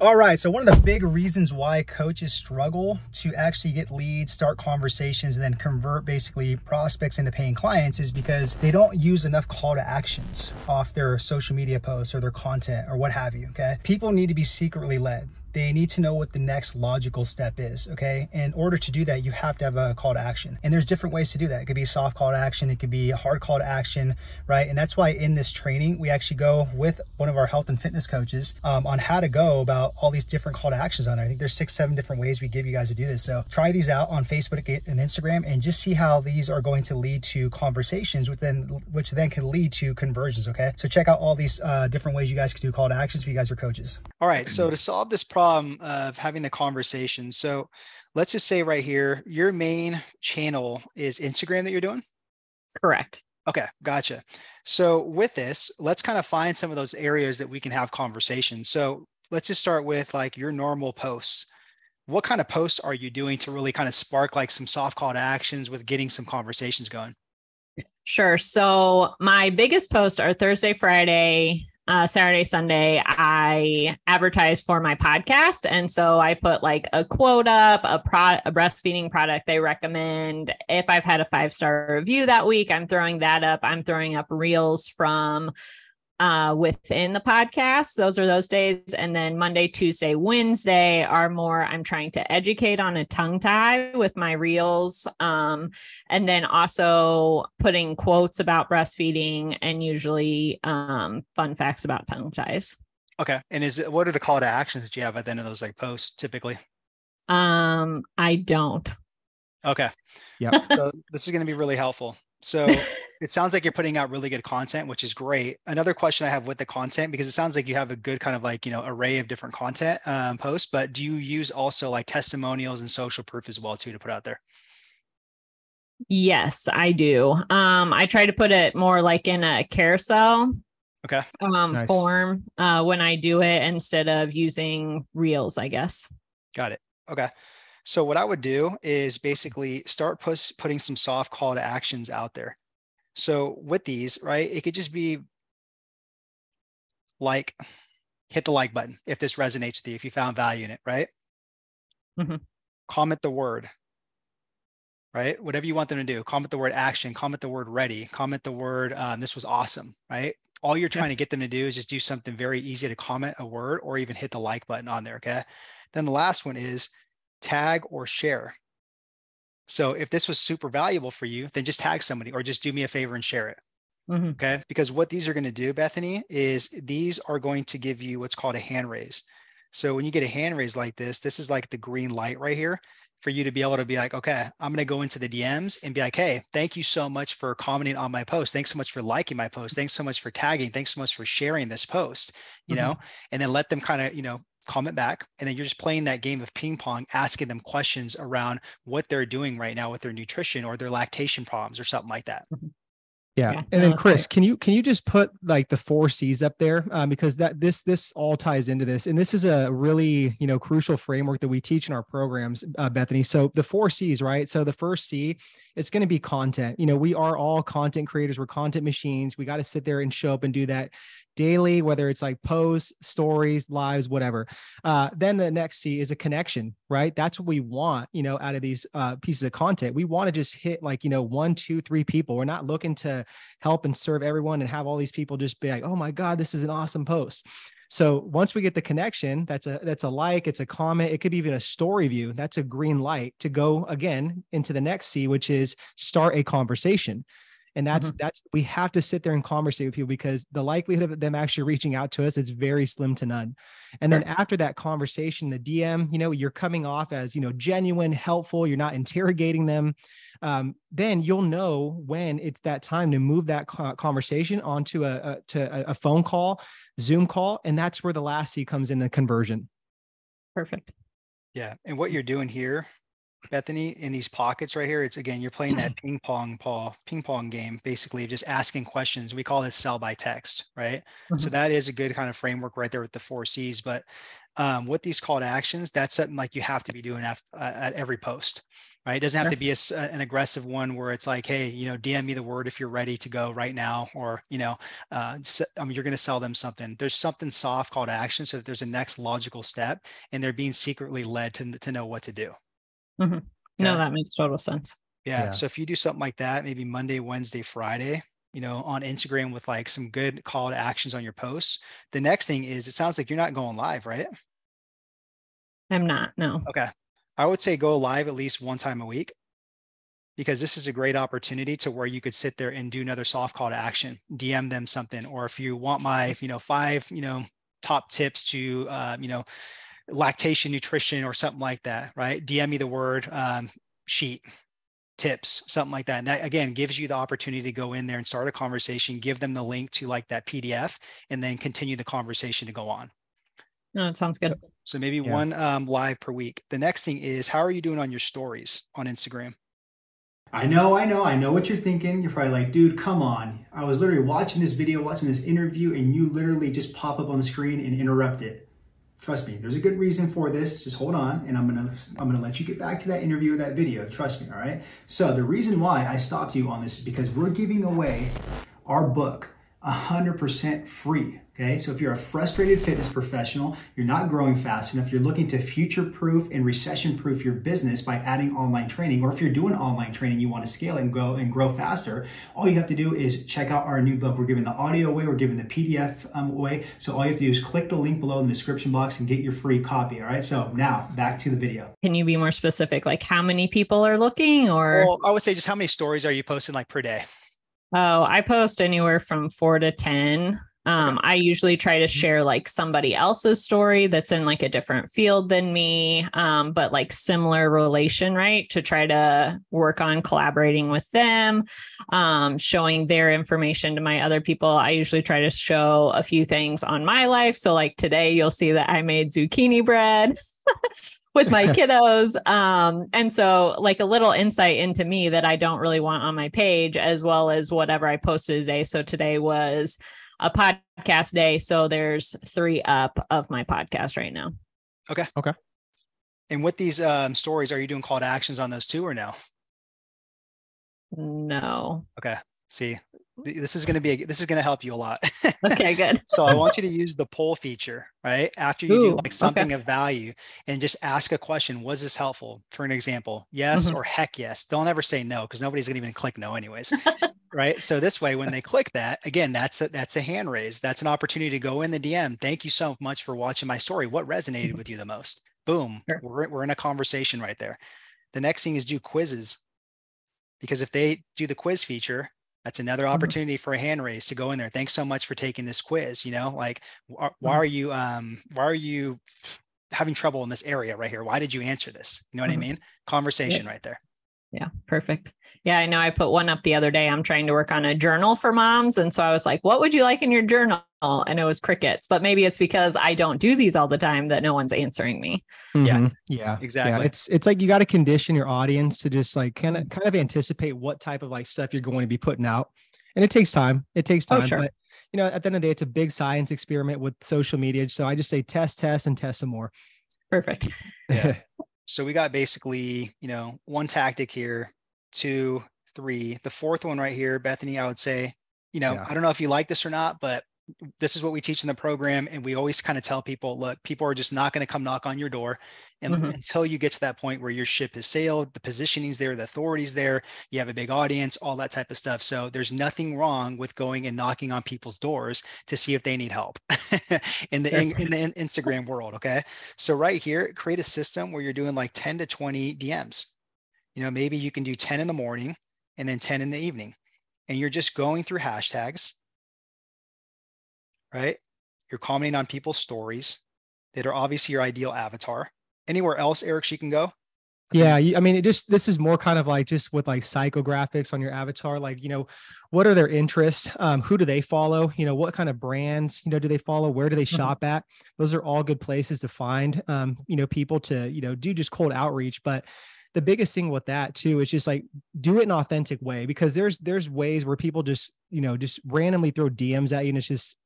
All right, so one of the big reasons why coaches struggle to actually get leads, start conversations, and then convert basically prospects into paying clients is because they don't use enough call to actions off their social media posts or their content or what have you, okay? People need to be secretly led. They need to know what the next logical step is, okay? In order to do that, you have to have a call to action. And there's different ways to do that. It could be a soft call to action. It could be a hard call to action, right? And that's why in this training, we actually go with one of our health and fitness coaches on how to go about all these different call to actions on there. I think there's 6, 7 different ways we give you guys to do this. So try these out on Facebook and Instagram and just see how these are going to lead to conversations which then can lead to conversions, okay? So check out all these different ways you guys can do call to actions if you guys are coaches. All right, so to solve this problem of having the conversation, so let's just say right here, your main channel is Instagram that you're doing? Correct. Okay, gotcha. So with this, let's kind of find some of those areas that we can have conversations. So let's just start with like your normal posts. What kind of posts are you doing to really kind of spark like some soft call to actions with getting some conversations going? Sure. So my biggest posts are Thursday, Friday, Saturday, Sunday. I advertise for my podcast. And so I put like a quote up, a breastfeeding product they recommend. If I've had a 5-star review that week, I'm throwing that up. I'm throwing up reels from within the podcast. Those are those days. And then Monday, Tuesday, Wednesday are more, I'm trying to educate on a tongue tie with my reels. And then also putting quotes about breastfeeding and usually fun facts about tongue ties. Okay. And what are the call to actions that you have at the end of those like posts typically? I don't. Okay. Yeah. So this is going to be really helpful. So it sounds like you're putting out really good content, which is great. Another question I have with the content, because it sounds like you have a good kind of like, array of different content posts, but do you use also like testimonials and social proof as well too to put out there? Yes, I do. I try to put it more like in a carousel Okay. Nice. form when I do it instead of using reels, I guess. Got it. Okay. So what I would do is basically start putting some soft call to actions out there. So with these, right, it could just be like, hit the like button if this resonates with you, if you found value in it, right? Mm-hmm. Comment the word, right? Whatever you want them to do. Comment the word action, comment the word ready, comment the word, this was awesome, right? All you're trying to get them to do is just do something very easy to comment a word or even hit the like button on there, okay? Then the last one is tag or share. So if this was super valuable for you, then just tag somebody or just do me a favor and share it. Mm-hmm. Okay. Because what these are going to do, Bethany, is these are going to give you what's called a hand raise. So when you get a hand raise like this is like the green light right here for you to be able to be like, okay, I'm going to go into the DMs and be like, hey, thank you so much for commenting on my post. Thanks so much for liking my post. Thanks so much for tagging. Thanks so much for sharing this post, and then let them kind of, comment back. And then you're just playing that game of ping pong, asking them questions around what they're doing right now with their nutrition or their lactation problems or something like that. Yeah. And then Chris, can you just put like the 4 C's up there? Because this all ties into this. And this is a really, crucial framework that we teach in our programs, Bethany. So the 4 C's, right? So the first C, it's going to be content. We are all content creators. We're content machines. We got to sit there and show up and do that daily, whether it's like posts, stories, lives, whatever. Then the next C is a connection, right? That's what we want, out of these pieces of content. We want to just hit like, 1, 2, 3 people. We're not looking to help and serve everyone and have all these people just be like, oh my God, this is an awesome post. So once we get the connection, that's a like, it's a comment. It could be even a story view. That's a green light to go again into the next C, which is start a conversation. And that's we have to sit there and conversate with people because the likelihood of them actually reaching out to us is very slim to none. And then after that conversation, the DM, you're coming off as, genuine, helpful. You're not interrogating them. Then you'll know when it's that time to move that conversation onto a phone call, Zoom call. And that's where the last C comes in, the conversion. Perfect. Yeah. And what you're doing here, Bethany, in these pockets right here, it's again, you're playing that ping pong game, basically just asking questions. We call this sell by text, right? So that is a good kind of framework right there with the 4 C's. But With these call to actions, that's something like you have to be doing at every post, right? It doesn't have to be an aggressive one where it's like, hey, DM me the word if you're ready to go right now, or, you're going to sell them something. There's something soft call to action so that there's a next logical step and they're being secretly led to know what to do. Mm-hmm. No, that makes total sense. Yeah. So if you do something like that, maybe Monday, Wednesday, Friday, on Instagram with like some good call to actions on your posts. The next thing is, it sounds like you're not going live, right? I'm not, no. Okay. I would say go live at least one time a week, because this is a great opportunity to where you could sit there and do another soft call to action, DM them something. Or if you want my, 5, top tips to, lactation nutrition or something like that, right? DM me the word sheet. Tips, something like that. And that again gives you the opportunity to go in there and start a conversation, give them the link to like that PDF, and then continue the conversation to go on. No, it sounds good. So maybe one live per week. The next thing is, how are you doing on your stories on Instagram? I know what you're thinking. You're probably like, dude, come on. I was literally watching this video, watching this interview, and you literally just pop up on the screen and interrupt it. Trust me, there's a good reason for this. Just hold on, and I'm gonna let you get back to that interview or that video. Trust me, all right? So the reason why I stopped you on this is because we're giving away our book 100% free. Okay, so if you're a frustrated fitness professional, you're not growing fast enough, you're looking to future-proof and recession-proof your business by adding online training, or if you're doing online training, you want to scale and grow faster, all you have to do is check out our new book. We're giving the audio away, we're giving the PDF away. So all you have to do is click the link below in the description box and get your free copy. All right, so now back to the video. Can you be more specific? Like how many people are looking, or? Well, I would say just how many stories are you posting like per day? Oh, I post anywhere from 4 to 10. I usually try to share like somebody else's story that's in like a different field than me, but like similar relation, right? To try to work on collaborating with them, showing their information to my other people. I usually try to show a few things on my life. So like today you'll see that I made zucchini bread with my kiddos. And so like a little insight into me that I don't really want on my page, as well as whatever I posted today. So today was a podcast day. So there's 3 up of my podcast right now. Okay. And with these stories, are you doing call to actions on those too, or no? No. Okay. See, this is going to help you a lot. Okay, good. So I want you to use the poll feature, right? After you do like something of value, and just ask a question. Was this helpful? For an example, yes or heck yes. Don't ever say no, because nobody's going to even click no anyways. Right. So this way, when they click that, again, that's a hand raise. That's an opportunity to go in the DM. Thank you so much for watching my story. What resonated with you the most? Boom. Sure. We're in a conversation right there. The next thing is do quizzes, because if they do the quiz feature, that's another opportunity for a hand raise to go in there. Thanks so much for taking this quiz. Like, why are you having trouble in this area right here? Why did you answer this? You know what I mean? Conversation right there. Yeah, perfect. Yeah, I know I put one up the other day. I'm trying to work on a journal for moms. And so I was like, what would you like in your journal? And it was crickets, but maybe it's because I don't do these all the time that no one's answering me. Yeah, exactly. Yeah, it's like you got to condition your audience to just like kind of anticipate what type of like stuff you're going to be putting out. And it takes time. Oh, sure. But at the end of the day, it's a big science experiment with social media. So I just say test, and test some more. Perfect. Yeah. So we got basically, one tactic here, 2, 3. The fourth one right here, Bethany, I would say, I don't know if you like this or not, but this is what we teach in the program. And we always kind of tell people, look, people are just not going to come knock on your door until you get to that point where your ship has sailed, the positioning's there, the authority's there, you have a big audience, all that type of stuff. So there's nothing wrong with going and knocking on people's doors to see if they need help in the Instagram world. Okay. So right here, create a system where you're doing like 10 to 20 DMs. Maybe you can do 10 in the morning and then 10 in the evening, and you're just going through hashtags, right? You're commenting on people's stories that are obviously your ideal avatar. Anywhere else, Eric, you can go? Yeah. This is more kind of like just with like psychographics on your avatar. Like, what are their interests? Who do they follow? What kind of brands, do they follow? Where do they shop at? Those are all good places to find, people to, do just cold outreach. But the biggest thing with that too is just like do it in an authentic way, because there's ways where people just randomly throw DMs at you, and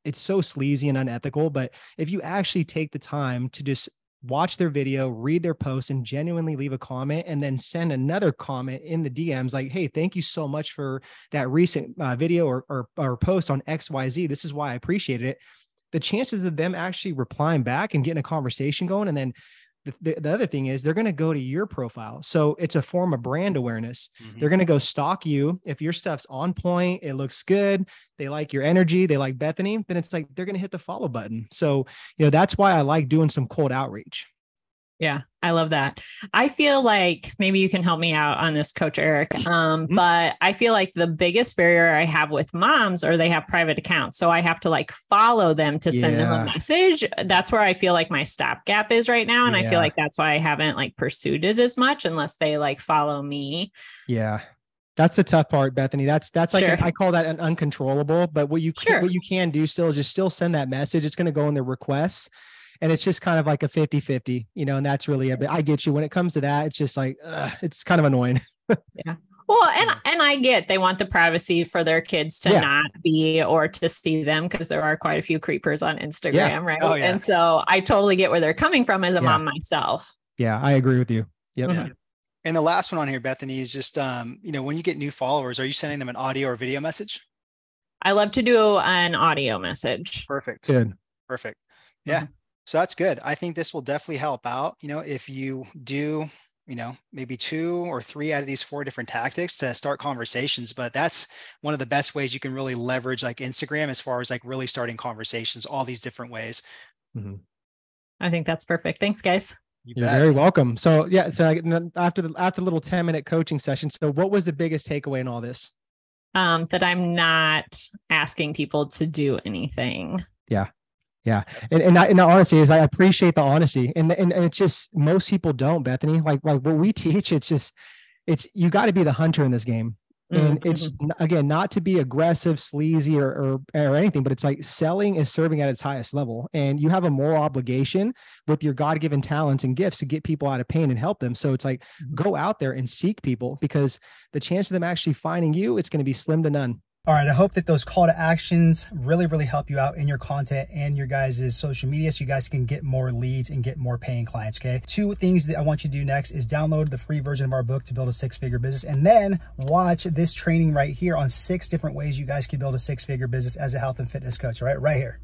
it's so sleazy and unethical. But if you actually take the time to just watch their video, read their post, and genuinely leave a comment, and then send another comment in the DMs like, hey, thank you so much for that recent video or post on XYZ. This is why I appreciated it. The chances of them actually replying back and getting a conversation going, and then the other thing is they're going to go to your profile. So it's a form of brand awareness. They're going to go stalk you. If your stuff's on point, it looks good, they like your energy, they like Bethany, then it's like, they're going to hit the follow button. So, that's why I like doing some cold outreach. Yeah, I love that. I feel like maybe you can help me out on this, Coach Eric. But I feel like the biggest barrier I have with moms, or they have private accounts, so I have to like follow them to send them a message. That's where I feel like my stopgap is right now. And I feel like that's why I haven't like pursued it as much unless they like follow me. Yeah. That's the tough part, Bethany. That's like, I call that an uncontrollable, but what you can do still is just still send that message. It's going to go in the requests. And it's just kind of like a 50-50, and that's really it. But I get you when it comes to that. It's just like, it's kind of annoying. Yeah. Well, and I get they want the privacy for their kids to not be or to see them, because there are quite a few creepers on Instagram, right? Oh, yeah. And so I totally get where they're coming from as a mom myself. Yeah, I agree with you. Yep. Yeah. And the last one on here, Bethany, is just, when you get new followers, are you sending them an audio or video message? I love to do an audio message. Perfect. Good. Perfect. Yeah. So that's good. I think this will definitely help out, if you do, maybe 2 or 3 out of these 4 different tactics to start conversations. But that's one of the best ways you can really leverage like Instagram as far as like really starting conversations, all these different ways. I think that's perfect. Thanks, guys. You're very welcome. So after the little 10-minute coaching session, so what was the biggest takeaway in all this? That I'm not asking people to do anything. Yeah. And the honesty is, I appreciate the honesty, and it's just, most people don't, Bethany, like what we teach. It's you got to be the hunter in this game. And it's, again, not to be aggressive, sleazy or anything, but it's like selling is serving at its highest level. And you have a moral obligation with your God-given talents and gifts to get people out of pain and help them. So it's like, go out there and seek people, because the chance of them actually finding you, it's going to be slim to none. All right, I hope that those call to actions really, really help you out in your content and your guys' social media, so you guys can get more leads and get more paying clients, okay? 2 things that I want you to do next is download the free version of our book to build a 6-figure business, and then watch this training right here on 6 different ways you guys can build a 6-figure business as a health and fitness coach, all right? Right here.